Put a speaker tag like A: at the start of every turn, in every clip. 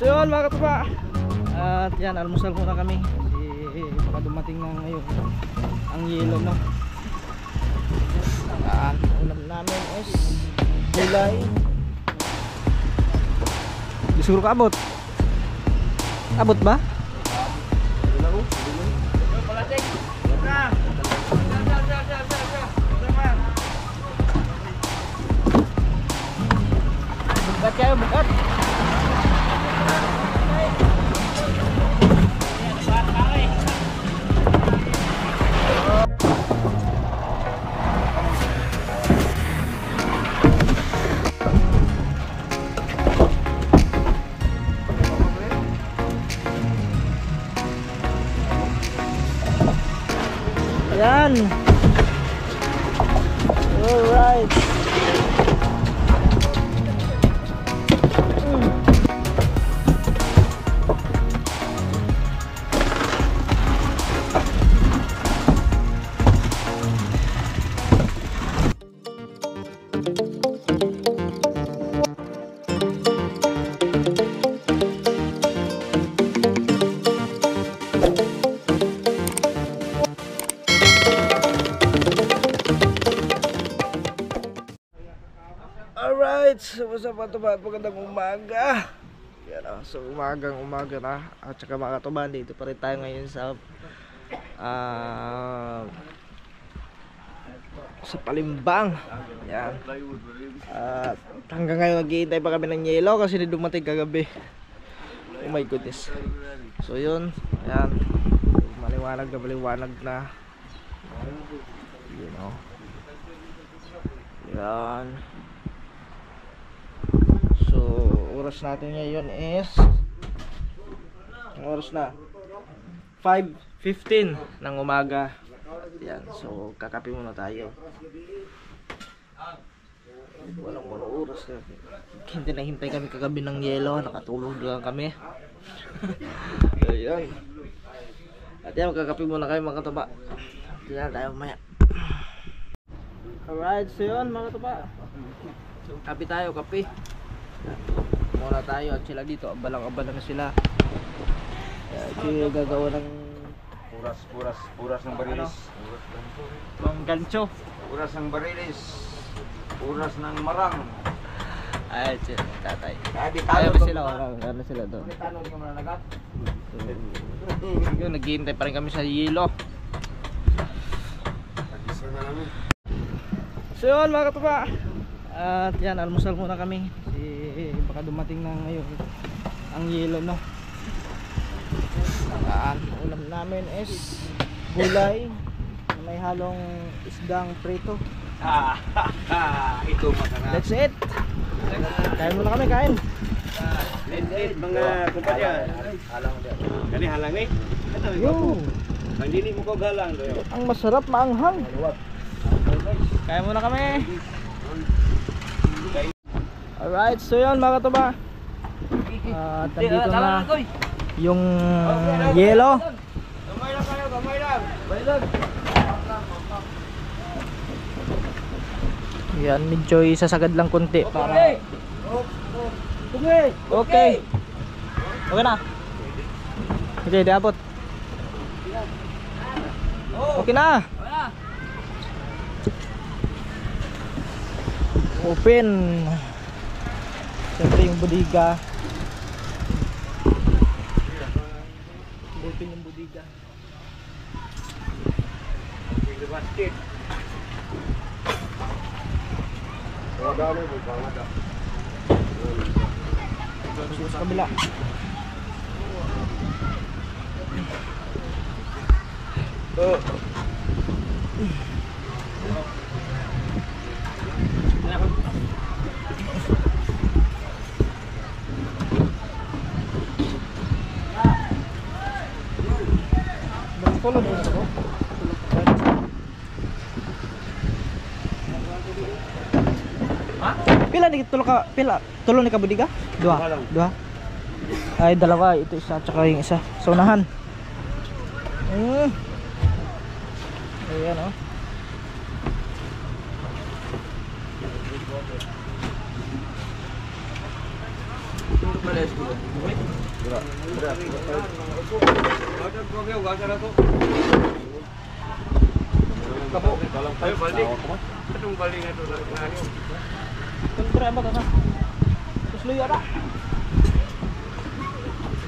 A: So yun mga katupa, at yan, almusal muna kami kasi baka dumating na ngayon ang yelo, no. Ang ulam namin is gulay. Di siguro ka abot? Abot ba? Bukat kayo, bukat. Ayan. Alright. Alright, so what's up mga tuba, magandang umaga. Yan, so umaga na. At saka mga tuba, dito pa rin tayo ngayon sa Palimbang. Yan. At hanggang ngayon naghihintay pa kami ng yelo kasi dumating kagabi. Oh my goodness. So yun, ayan, maliwanag na. You know. Yan. So, oras natin ngayon is oras na 5:15 ng umaga. Yan, so kakape muna tayo. Walang oras na. Hintay kami kagabi ng yelo, nakatulog lang kami. Ayan. At yan, magkakape muna kayo mga katuba. Tignan tayo mamaya. Alright, so yun mga katuba, kape tayo, kape muna tayo. At sila dito, abalang-abala na sila. Kaya gagawa ng puras ng barilis, ng gancho, puras ng barilis, puras ng marang. Ay, tatay. Kaya ba sila? Ano sila doon? So, naghihintay pa rin kami sa yelo. So yun mga katupa, at yan, almusal muna kami kasi baka dumating na ngayon ang yelo, no. Ang ulam namin is gulay na may halong isdang prito. Ito masarap. That's it. Kain muna kami, kain.
B: Let's eat mga kumpanya. Kani halang ni?
A: Yo.
B: Ang dili mo ko galang doyo.
A: Ang masarap, maanghang. Kain muna kami. Alright, so yun mga katuba, nandito na yung yelo.
B: Gamay lang kayo, gamay lang.
A: Yan, medyo isasagad lang konti para okay. Okay na. Okay, diabot. Okay na. Open. Siyempre yung budiga. Open yung budiga.
B: Open the basket.
A: Sa kabila. Tulog mo ito. Ha? Pila ni tulog ka? Pila? Tulog ni ka budiga? Dua. Ay dalawa, ito isa tsaka yung isa. Sa unahan. Ayan oh. Malayas ko.
B: Ayo balik. Itong balik nga ito.
A: Kontra ba ito na? Terus luya na.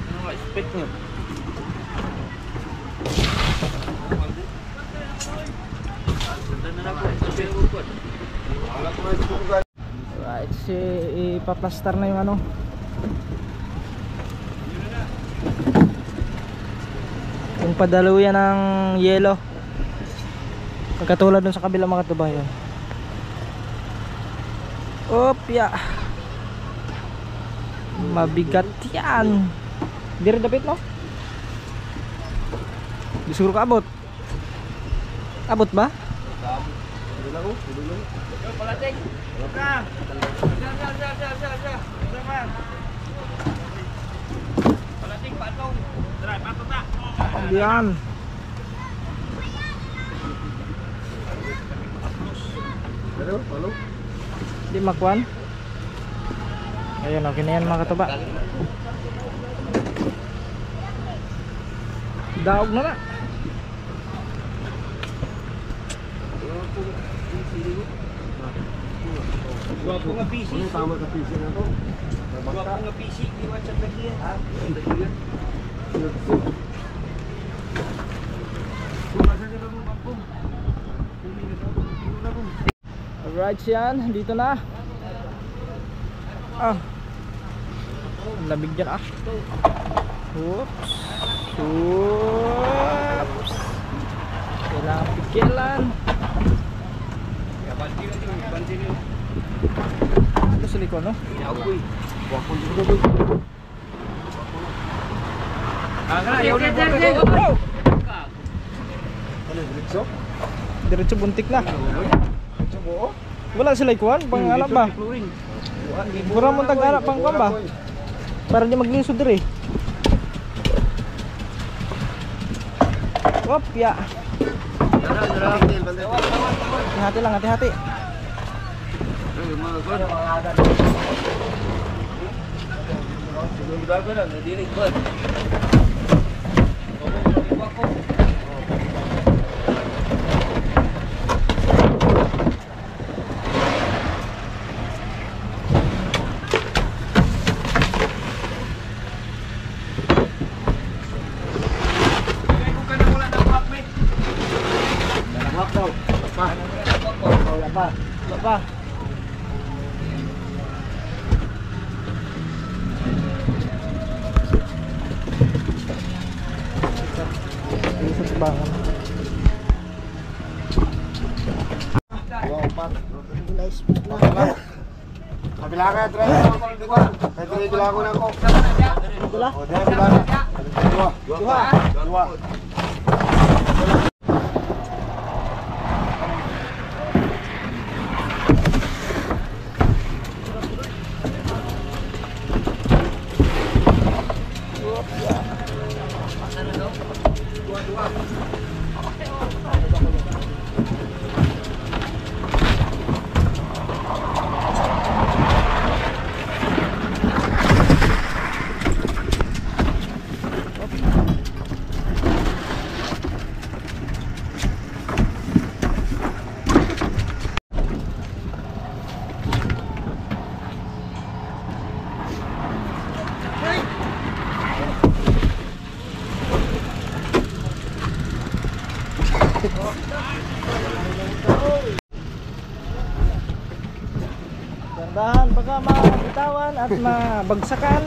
A: Ano nga spec nyo? Right, ipaplastar na yung ano. Yung padaluyan ng yelo. Pagkatulad dun sa kabila mga katubayan. Opya. Mabigat yan. Di rin dapit no? Di siguro ka abot. Abot ba?
B: Palating. Ka. Palating patong. Tara, patong ta.
A: Yan.
B: Halo.
A: Di makwan. Ayun, okay na yan mga katuba. Daog na na.
B: Gwapo nga PC. Ano tama ka PC na to? Gwapo nga PC. Iwan sa tagiyan.
A: Alright yan, dito na. Ah. Labig dyan ah. Oops. Oops. Kailangan pikilan. Ito sa likod no? Diretso buntik na. Wala sila ikuan, pangalap ba? Mura mo tag-alap pang kuan ba? Para di maglinsod dire. Wop, ya. Hati-hati lang, hati-hati. Apa? Ini sebangan.
B: Kabilangan, try mo ako dito. Kahit bilang ko na ako.
A: Itulah.
B: O, dahil bilang. Dua.
A: Dahan baka mabitawan at mabagsakan.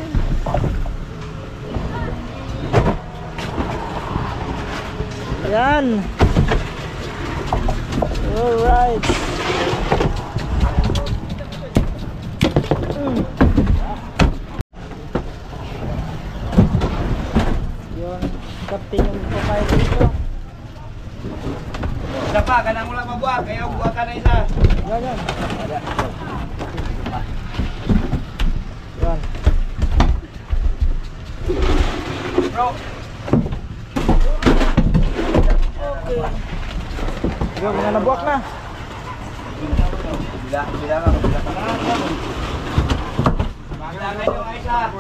A: Ayan. Alright. Yun, kapting yung profile dito.
B: Isa pa, kanang wala mabuhat. Kaya buhat ka na isa.
A: Yan, yan. Yan.
B: Bro.
A: Okay. Yung mga nabuak na.
B: Bila ka. Bilangan yung isa.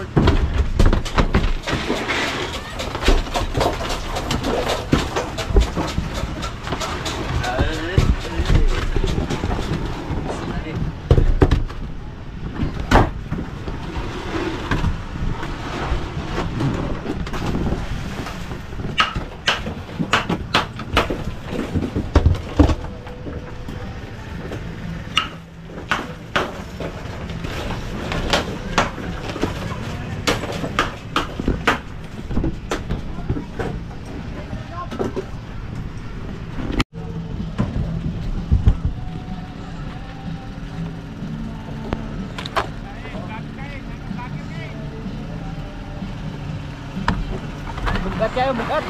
A: Bukat kayo, bukat.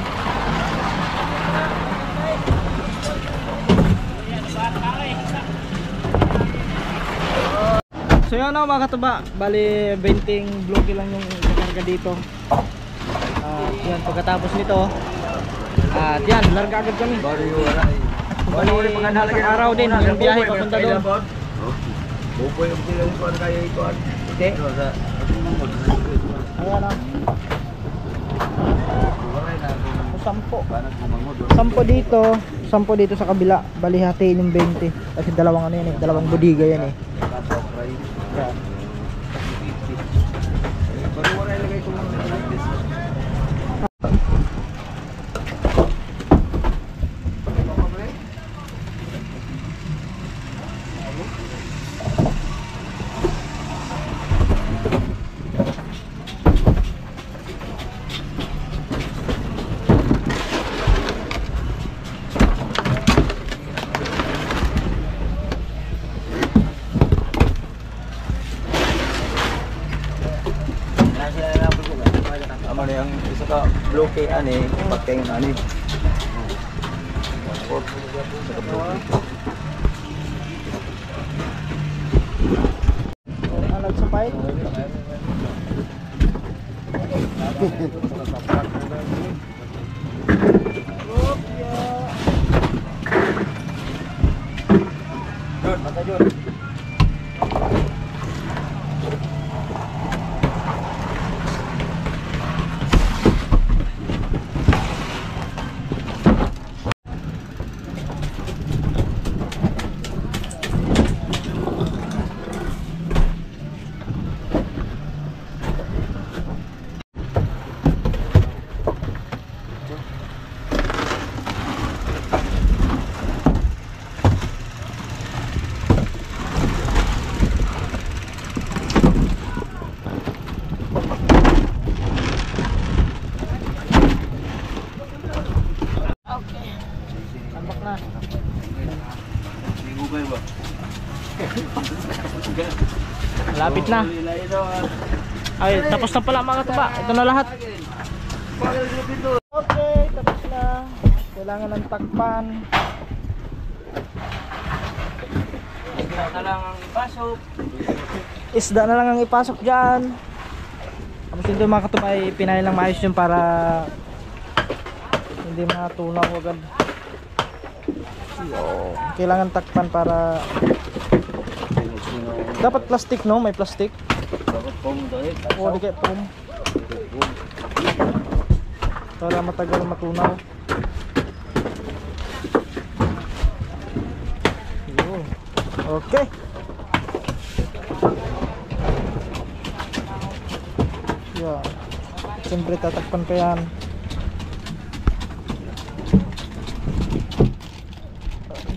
A: So yun o mga katuba, bali 20 bloke lang yung kakarga dito. Yan, pagkatapos nito, at yan, larga agad kami. Bali isang araw din yung biyahe papunta doon.
B: Buko yung sila yung kuwan kaya ito.
A: Hindi. Ayan o. 10 dito, 10 dito sa kabila. Bali hatiin yung 20. Kasi dalawang ano yan eh, dalawang budiga yan eh. Yan.
B: Baru wala ilagay ko mga like Amane yang isa ka bloke ani pateng ani.
A: Alag sa pipe.
B: Jun, mata Jun.
A: Tambak na.
B: Gugay ba?
A: Malapit na. Ay, tapos na pala mga katuba. Ito na lahat. Okay, tapos na. Kailangan ng takpan.
B: Isda na lang ang ipasok.
A: Isda na lang ang ipasok dyan. Tapos dito mga katuba ay pinahin lang maayos yun para hindi matunaw agad. Yo, kailangan takpan para dapat plastic, no? May plastic.
B: Dapat pong dahil.
A: O di kaya foam. Para matagal matunaw. Yo. Okay. Yeah. Siyempre tatakpan pa yan.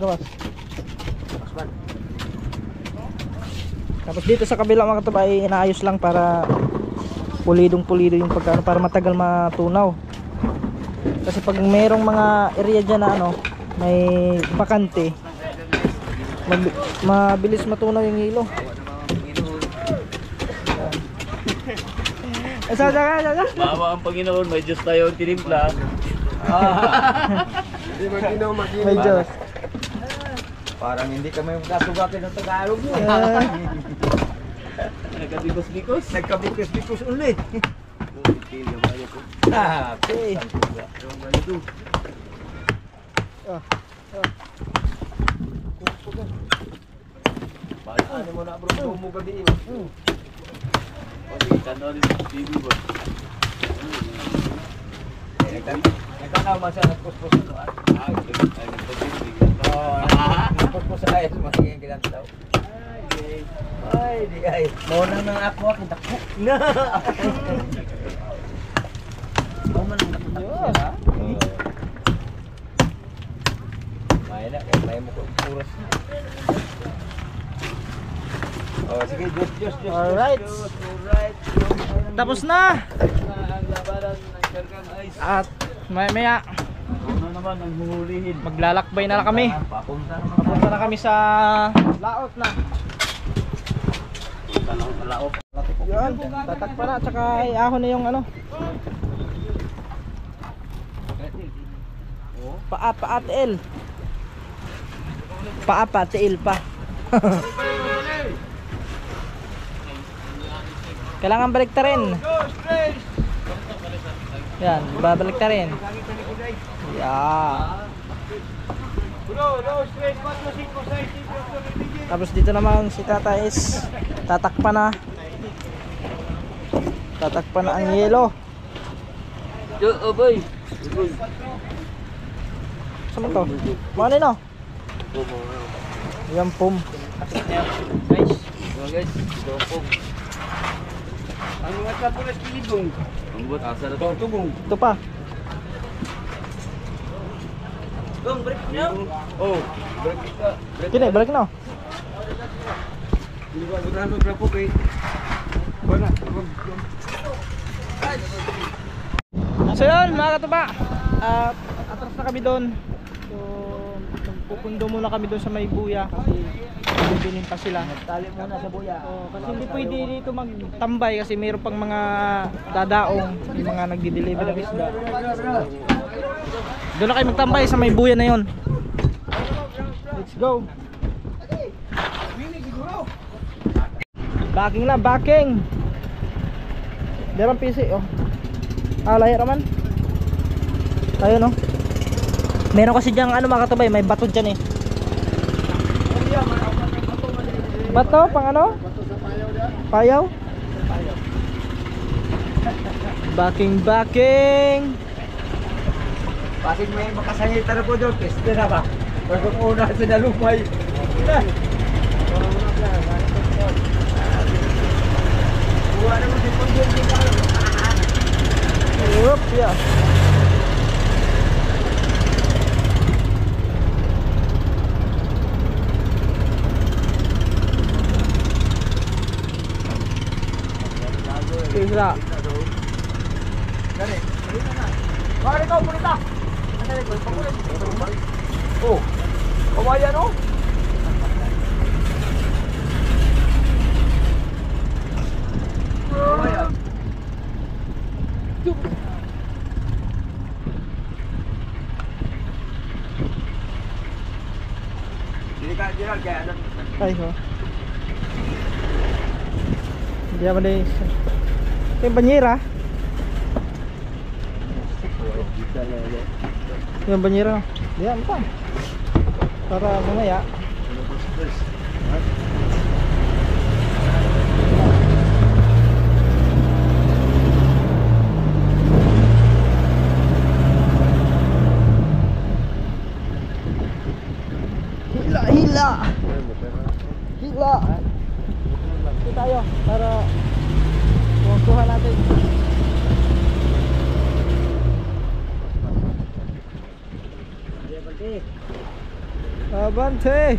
A: Gawas. Tapos dito sa kabila mga katuba ay inaayos lang para pulidong pulido yung pagkano para matagal matunaw. Kasi pag mayroong mga area dyan na ano may bakante, mabilis matunaw yung hilo.
B: Bawa ang Panginoon, may Diyos tayo ang tinimpla.
A: May Diyos.
B: Parang hindi kami magkasugatin ng Tagalog mo. Nagkabikos-bikos. Nagkabikos-bikos ulit.
A: Okay.
B: Ano mo na bro, mo gabi. Okay, tanaw din sa TV ba? Nagkanaw man siya nagpuspos ito. Nagpuspos sa ayos, masingin kinantaw. Ay, di ay. Mauna nang ako, kintakbo. Na! Mauna nang natakbo siya. May mo kong puras. Oh, sige, Diyos.
A: Alright. Tapos na.
B: Ang labanan ng Shergan Ice.
A: At maya
B: Ano naman ang huhulihin?
A: maglalakbay na lang kami. Papunta na kami sa laot na.
B: Laot.
A: Yun, tatakpa na, tsaka ahon na yung ano. Paa tiil. Paa tiil pa. Kailangan balik ta rin. Yan, babalik ta rin. Yeah. Tapos dito naman si Tata is tatakpan na. Tatakpan na ang yelo.
B: Boy.
A: Saan to? Mana no? Yan pum.
B: Guys. Guys. Pum. Ang mga kapulas kilibong. Ang buat asa na to. Tubong.
A: Ito pa.
B: Gong, break niyo. Oh, break ka.
A: Kini, balik na.
B: Hindi ba gunahan mo brapo kay. Wala.
A: So yun mga katuba, atras na kami doon. So pupundo muna kami doon sa may buya kasi bibinin pa sila.
B: Tali muna sa buya.
A: Kasi hindi pwede dito magtambay kasi mayroon pang mga dadaong, yung mga nagdi-deliver ng isda. Doon na kayo magtambay sa may buya na yon. Let's go. Backing na, backing. Meron PC oh. Layo naman. Ayun oh. Meron kasi diyang ano mga katabay, may bato dyan eh. Bato pang ano? Payaw? Backing.
B: Bakit may makasangita na po doon? Peste na ba? Bagong una sa nalumay. Buwa naman si Pondyon dito.
A: Yup, ya. Isla.
B: Dali. Mari kau pulita. Oh. Kawayan oh. Kawayan. Jadi kayak ada.
A: Ay ho. Hindi naman din. Yung banyera. Yung banyera. Diyan pa. Para mamaya. Hila. Ito tayo para kuha natin. Abante.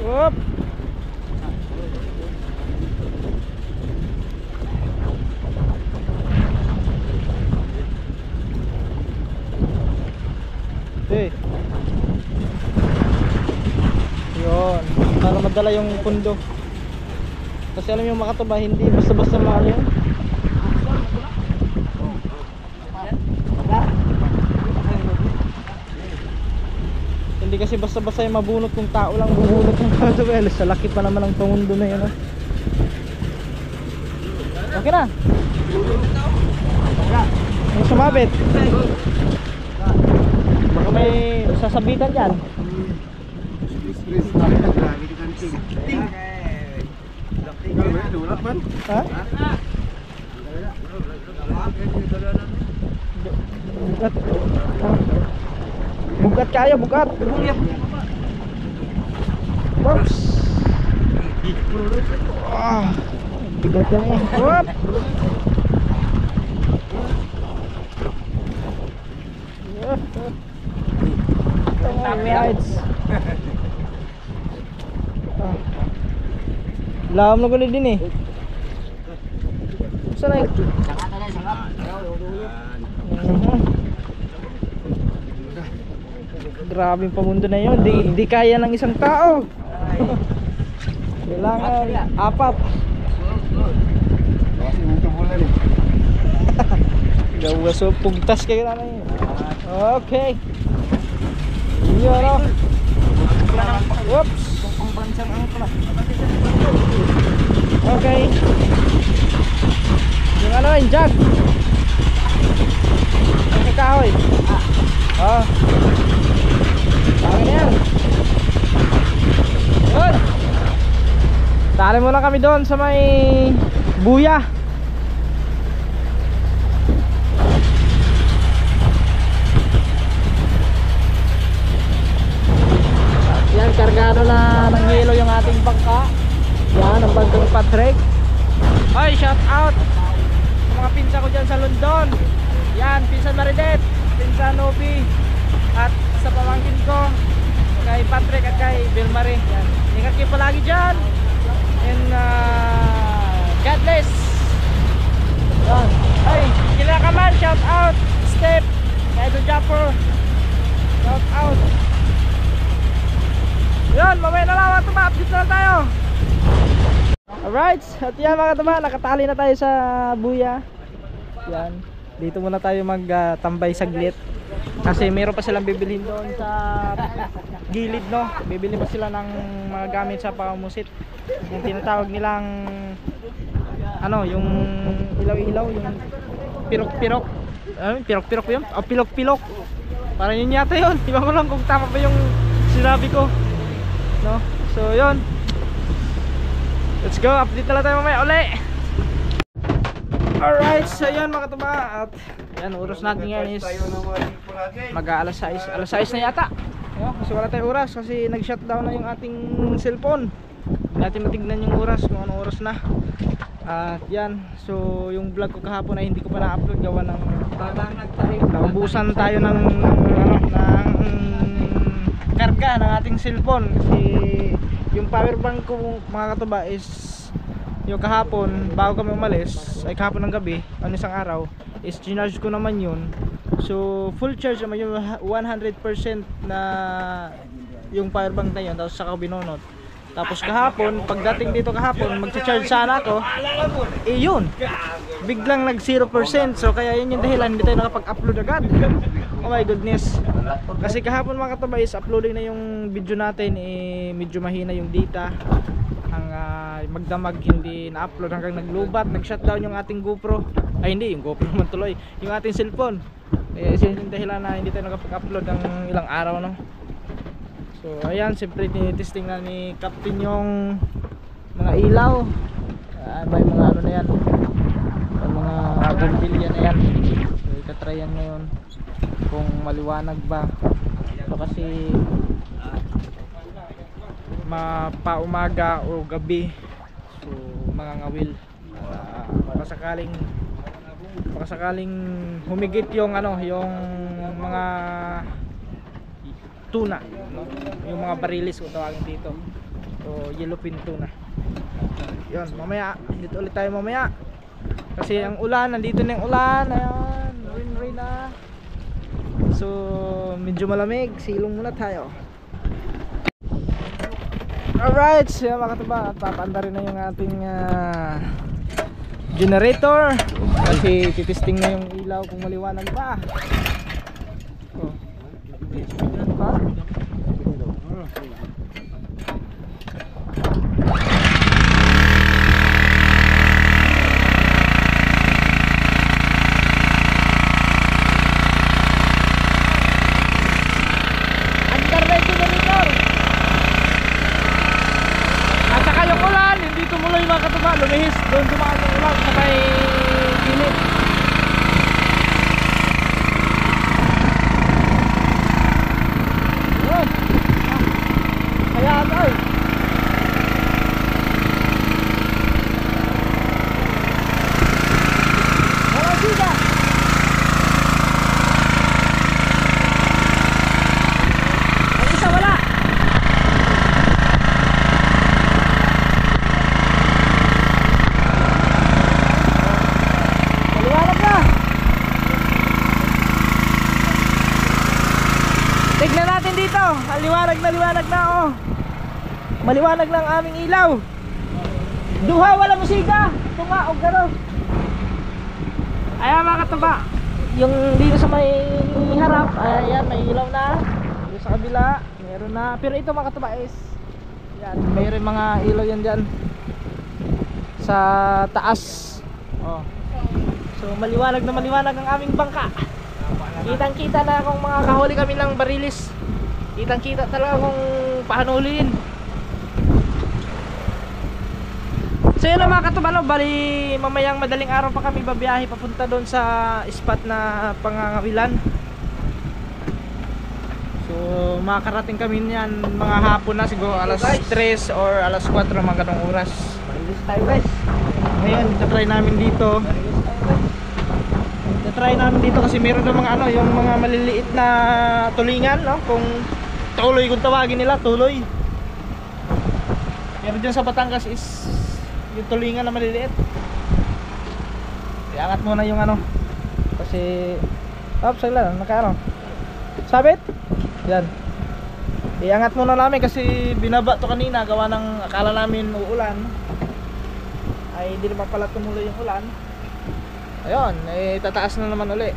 A: Up. Okay. Yun, para madala yung pundo. Kasi alam yung makatuba, hindi basta-basta mahal yun. Hindi kasi basta-basta yung mabunot kung tao lang bubunot ng makatuba. Sa laki pa naman ang pangundo na yun. Okay na. May sumabit. Baka may sasabitan dyan. Ha? Bukat. Bukat kayo, bukat. Oops. Bigat yan eh. Whoop. Lawam na gulo din eh. Saan na yun? Grabing pamundo na yun. Di kaya ng isang tao. Kailangan 4.
B: Kasi utubulan eh.
A: Gawa so pugtas kayo na yun. Okay. Yun o. Whoops. Okay. Yung ano yung jug. Yung kahoy. Oh. Tawag na yan. Yun. Tali muna kami doon sa may buya. Yan, kargado na ng yelo yung ating bangka. Yan, ang bangkang Patrick. Hoy, shout out sa mga pinsa ko dyan sa London. Yan, pinsan Maridet, pinsan Nobi, at sa pamangkin ko kay Patrick at kay Belmari. Yan, ingat kayo palagi dyan. And God bless. Yan. Ay, kila ka man, shout out Step, kay Idol Japper, shout out. Yun, mamaya na lang mga tuba, update na lang tayo. Alright, at yan mga tuba, nakatali na tayo sa buya. Yan, dito muna tayo magtambay saglit. Kasi meron pa silang bibilhin doon sa gilid, no? Bibili pa sila ng mga gamit sa pakamusit. Yung tinatawag nilang ano, yung ilaw-ilaw, yung pirok-pirok. Pirok-pirok yun? O pilok-pilok. Parang yun yata yun. Iba ko lang kung tama pa yung sinabi ko, no? So yun, let's go, update na lang tayo mamaya uli. Alright, so yun mga tuba. At yan, oras natin ngayon is mag-aalas 6. Alas 6 na yata. Kasi wala tayong oras kasi nag-shutdown na yung ating cellphone. Hindi natin matignan yung oras, kung anong oras na. At yan, so yung vlog ko kahapon ay hindi ko pa na-upload gawa ng naubusan tayo ng karga ng ating cellphone. Kasi yung power bank ko mga katuba is yung kahapon bago kami umalis, ay kahapon ng gabi, ano isang araw, is ginarge ko naman yun. So full charge naman yung 100% na yung power bank na yun, tapos saka binonot. Tapos kahapon, pagdating dito kahapon, magcha-charge sana ako, yun, biglang nag 0%. So kaya yun yung dahilan, hindi tayo nakapag-upload agad. Oh my goodness. Kasi kahapon mga katuba is uploading na yung video natin, medyo mahina yung data. Ang magdamag hindi na-upload hanggang naglubat, nag-shutdown yung ating GoPro. Ay hindi, yung GoPro man tuloy, yung ating cellphone. Kaya yun yung dahilan na hindi tayo nakapag-upload ng ilang araw, no? So ayan, siyempre tinitesting na ni Captain yung mga ilaw. May mga ano na yan, may mga bumbilya na yan. So ikatryan ngayon kung maliwanag ba. So kasi mapaumaga o gabi, so mga ngawil, baka sakaling humigit yung ano, yung mga tuna, no? Yung mga barilis kung tawagin dito, so yellowfin tuna. Yun, mamaya dito ulit tayo mamaya kasi ang ulan, nandito na yung ulan. Ayan, rain na, so medyo malamig, silong muna tayo. Alright, so mga katuba, papaanda rin na yung ating generator kasi titesting na yung ilaw kung maliwanag ba. Oh. Ha? Andar na yung generator. At saka yung ulan, hindi tumuloy mga katuba, lumihis, doon dumaan yung ulan sa may gilid. Tignan natin dito. Liwanag na oh. Maliwanag na ang aming ilaw. Duha wala musika. Tunga o garo. Ayan mga katuba. Yung dito sa may harap, ayan may ilaw na. Dito sa kabila, meron na. Pero ito mga katuba is yan, mayroon mga ilaw yan dyan sa taas. Oh. So maliwanag na maliwanag ang aming bangka. Kitang kita na kung makakahuli kami ng barilis. Kitang kita talaga kung paano huliin. So yun lang mga katubano, bali mamayang madaling araw pa kami babiyahe papunta doon sa spot na pangangawilan. So makakarating kami niyan mga hapon na, siguro alas 3 or alas 4 mga ganong oras.
B: Marilis tayo guys.
A: Ngayon, try namin dito. Try namin dito kasi meron ng mga ano, yung mga maliliit na tulingan, no? Kung tuloy kung tawagin nila, tuloy. Pero dyan sa Batangas is yung tulingan na maliliit. Iangat muna yung ano. Kasi sila, nakaano. Sabit? Yan. Iangat muna namin kasi binaba to kanina, gawa ng akala namin uulan. Ay hindi naman pala tumuloy yung ulan. Ayun, tataas na naman uli.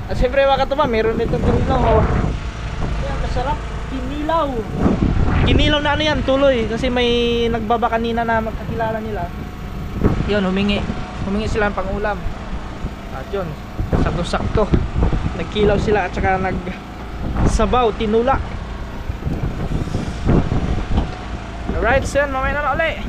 A: At siyempre mga katuba, meron dito kinilaw. Ayan, masarap, kinilaw. Kinilaw na ano yan, tuloy. Kasi may nagbaba kanina na magkakilala nila. Yun, humingi sila ng pangulam. At yun, sakto-sakto nagkilaw sila at saka nagsabaw, tinula. Alright, so yun, mamaya na uli.